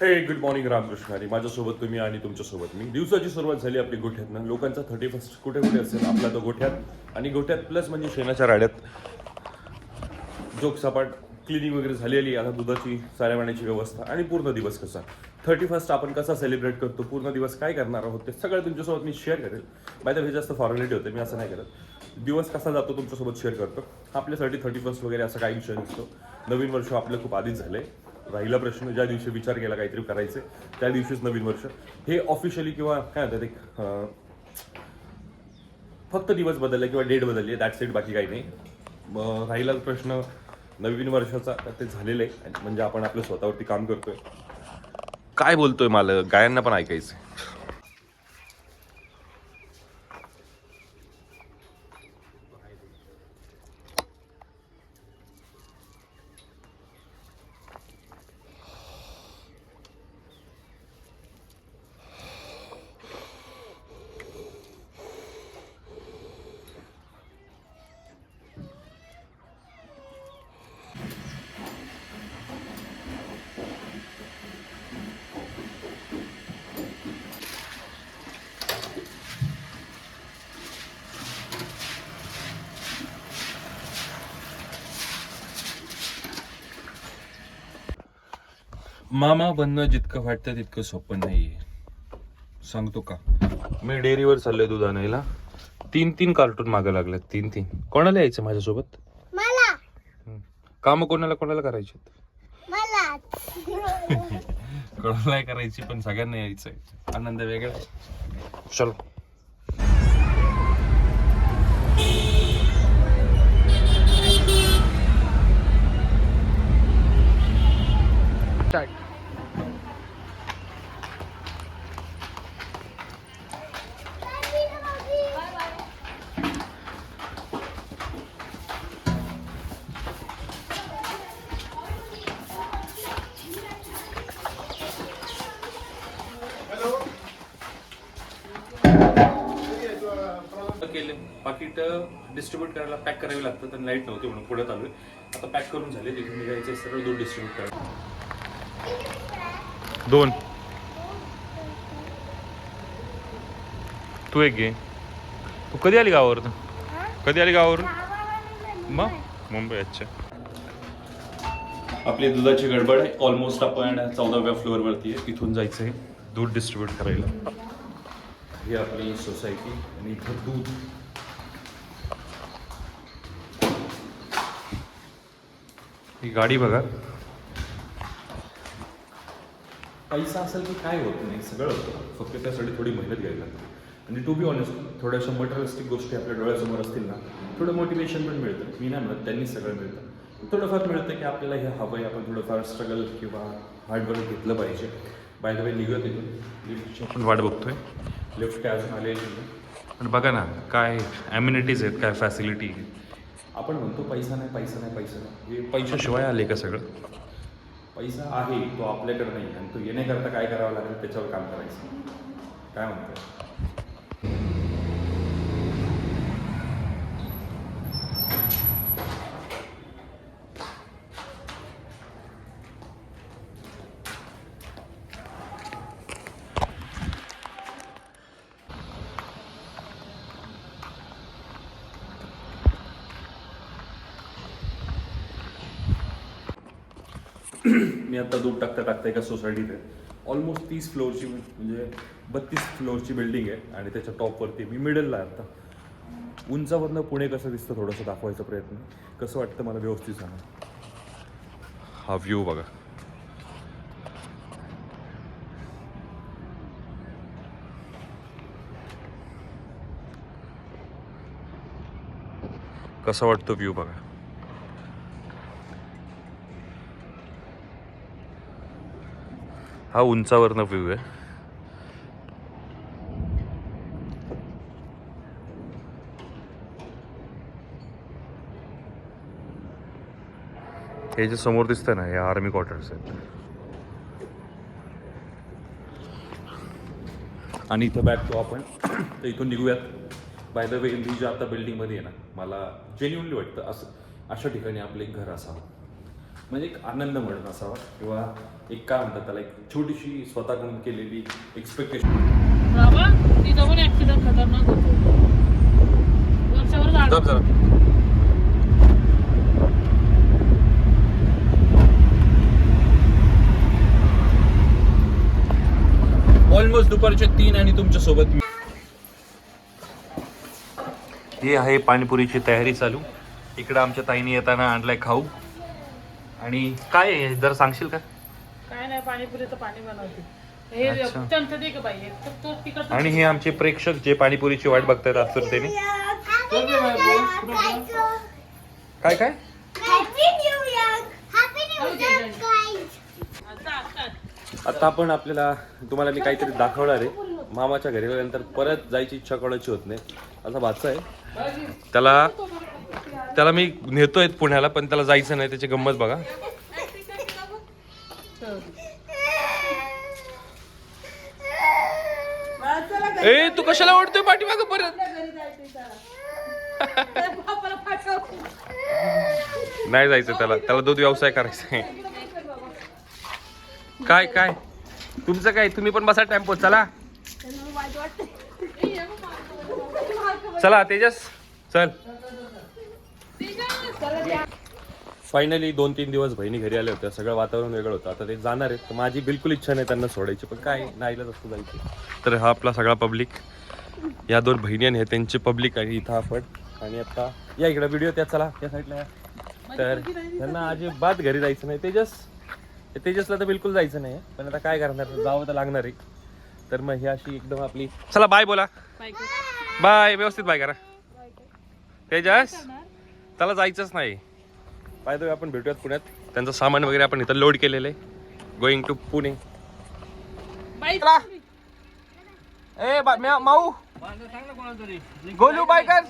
हे good morning Ramakrishna आणि माझ्यासोबत तुम्ही आणि तुमच्यासोबत मी. दिवसाची सुरुवात झाली आपली गोठ्यातनं. लोकांचा 31st कुठे कुठे असेल, आपला तो गोठ्यात. आणि गोठ्यात प्लस म्हणजे शेणाच्या राड्यात जोगसपाट क्लिनिंग वगैरे झालेली. आता दुधाची चाऱ्यापाण्याची व्यवस्था आणि पूर्ण दिवस कसा 31st आपण कसा सेलिब्रेट करतो, पूर्ण दिवस काय करणार आहोत ते सगळं तुमच्यासोबत मी शेअर करेल. बाय द वे जास्त फॉर्मॅलिटी होते, मी असं नाही करत. दिवस कसा जातो तुमच्यासोबत शेअर करतो. आपल्यासाठी 31st वगैरे असा काही विषय नसतो. नवीन वर्ष आपलं खूप आधीच झालंय. राहिला प्रश्न, ज्या दिवशी विचार केला काहीतरी करायचे त्या दिवशीच नवीन वर्ष. हे ऑफिशियली किंवा काय म्हणतात एक फक्त दिवस बदलले किंवा डेट बदलली, दॅट्स इट, बाकी काही नाही. राहिला प्रश्न नवीन वर्षाचा, तर ते झालेलं आहे. म्हणजे आपण आपलं स्वतःवरती काम करतोय. काय बोलतोय मला गायांना पण ऐकायचं. मामा बनणं जितकं वाटतं तितकं सोपं नाहीये, सांगतो का. मी डेअरीवर चाललोय दूध आणायला. 3 कार्टून मागं लागलेत. 3 कोणाला यायचं माझ्यासोबत? मला काम कोणाला कोणाला करायचे? मला कोणाला करायची, पण सगळ्यांना यायचंय. आनंद वेगळा. चलो. केले पाकिट डिस्ट्रीब्यूट करायला, पॅक करावी लागतं. तर लाईट नव्हती म्हणून पुढे आलोय. आता पॅक करून झाले, तिथून निघायचे सरळ दूध डिस्ट्रीब्यूट करायला. 2 तू एक घे. तू कधी आली गावावरून? कधी आली गावावरून? मग मुंबई. अच्छा. आपली दुधाची गडबड आहे. ऑलमोस्ट आपण 14व्या फ्लोअरवरती आहे. तिथून जायचं आहे दूध डिस्ट्रीब्यूट करायला. ही आपली सोसायटी आणि इथं दूध. ही गाडी बघा. पैसा असेल की काय होत नाही, सगळं होतं. फक्त त्यासाठी थोडी मेहनत घ्यायला लागते. आणि टू बी ऑनेस्ट, थोड्याशा मटेरियलिस्टिक गोष्टी आपल्या डोळ्यासमोर असतील ना, थोडं मोटिवेशन पण मिळतं. मी नाही म्हणत त्यांनी सगळं मिळतं, थोडंफार मिळतं की आपल्याला हे हवं आहे, आपण थोडंफार स्ट्रगल किंवा हार्डवर्क घेतलं पाहिजे. बाय द वे निघूया तिथून. लिफ्टची आपण वाट बघतोय. लिफ्ट काय अजून आलेली नाही. पण बघा ना काय ॲम्युनिटीज आहेत, काय फॅसिलिटी आहे. आपण म्हणतो पैसा नाही, पैसा नाही, पैसा नाही. हे पैशाशिवाय आले का सगळं? पैसा आहे, तो आपल्याकडे नाही. आणि तो येण्याकरता काय करावं लागेल त्याच्यावर काम करायचं. काय म्हणतो? मी आता दूध टाकता एका सोसायटीत आहे. ऑलमोस्ट 30 फ्लोअरची, म्हणजे 32 फ्लोअरची बिल्डिंग आहे. आणि त्याच्या टॉपवरती मी मिडलला आहे आता. उंचावरनं पुणे कसं दिसतं थोडंसं दाखवायचा प्रयत्न. कसं वाटतं मला व्यवस्थित सांगा. हा व्ह्यू बघा. कसा वाटतो व्ह्यू बघा. हा उंचावरनं व्ह्यू आहे. हे जे समोर दिसतंय ना, हे आर्मी क्वार्टर्स आहेत. आणि इथं बॅक तो आपण तर इथून निघूयात. बाय द वे, मी ज्या आता बिल्डिंगमध्ये आहे ना, मला जेन्युअनली वाटतं असं अशा ठिकाणी आपलं एक घर असावं. म्हणजे एक आनंद म्हणून असावा किंवा एक काय म्हणतात त्याला एक छोटीशी स्वतःकडून केलेली एक्सपेक्टेशन. बाबा तिथं पण ऍक्सिडेंट खतरनाक होतो. वरच्यावर झाड. ऑलमोस्ट दुपारचे 3 आणि तुमच्या सोबत हे आहे पाणीपुरीची तयारी चालू. इकडं आमच्या ताईने येताना आणलाय खाऊ. आणि काय आहे जरा सांगशील का? काय नाही, पाणीपुरीचं पाणी बनवते. हे अच्छा. चमचा दे का बाई, फक्त तिखट. आणि हे आमचे प्रेक्षक जे पाणीपुरीची वाट बघतायत आतुरतेने. काय काय happy new year. Happy new year guys. आता आपण आपल्याला तुम्हाला मी काहीतरी दाखवणार आहे. मामाच्या घरी गेल्यानंतर परत जायची इच्छा कोणाची होत नाही. असा भाचा आहे, त्याला मी नेतोय पुण्याला, पण त्याला जायचं नाही. त्याची गंमत बघा. ए तू कशाला ओढतोय पाठीमागं परत? नाही जायचं त्याला दूध व्यवसाय करायचा आहे. काय काय तुमचं काय? तुम्ही पण बसा टेम्पो. चला चला तेजस चल. फायनली 2-3 दिवस बहिणी घरी आल्या होत्या. सगळं वातावरण वेगळं होतं. आता ते जाणार आहेत. माझी बिलकुल इच्छा नाही त्यांना सोडायची, पण काय नाईलाज असतं जायची. तर हा आपला सगळा पब्लिक, या 2 बहिणी आणि त्यांचे पब्लिक आहे इथं आपण. आणि आता या इकडे व्हिडिओ त्या चला त्या साईडला या. तर त्यांना अजिबात घरी जायचं नाही. तेजसला तर बिलकुल जायचं नाही, पण आता काय करणार, जावं तर लागणार आहे. तर मग ही अशी एकदम आपली. चला बाय बोला. बाय, व्यवस्थित बाय करा. तेजस त्याला जायचंच नाही. पाहिजे आपण भेटूयात पुण्यात. त्यांचं सामान वगैरे आपण इथं लोड केलेलं आहे. Going to Pune. ए माऊ गोलू बाय कर.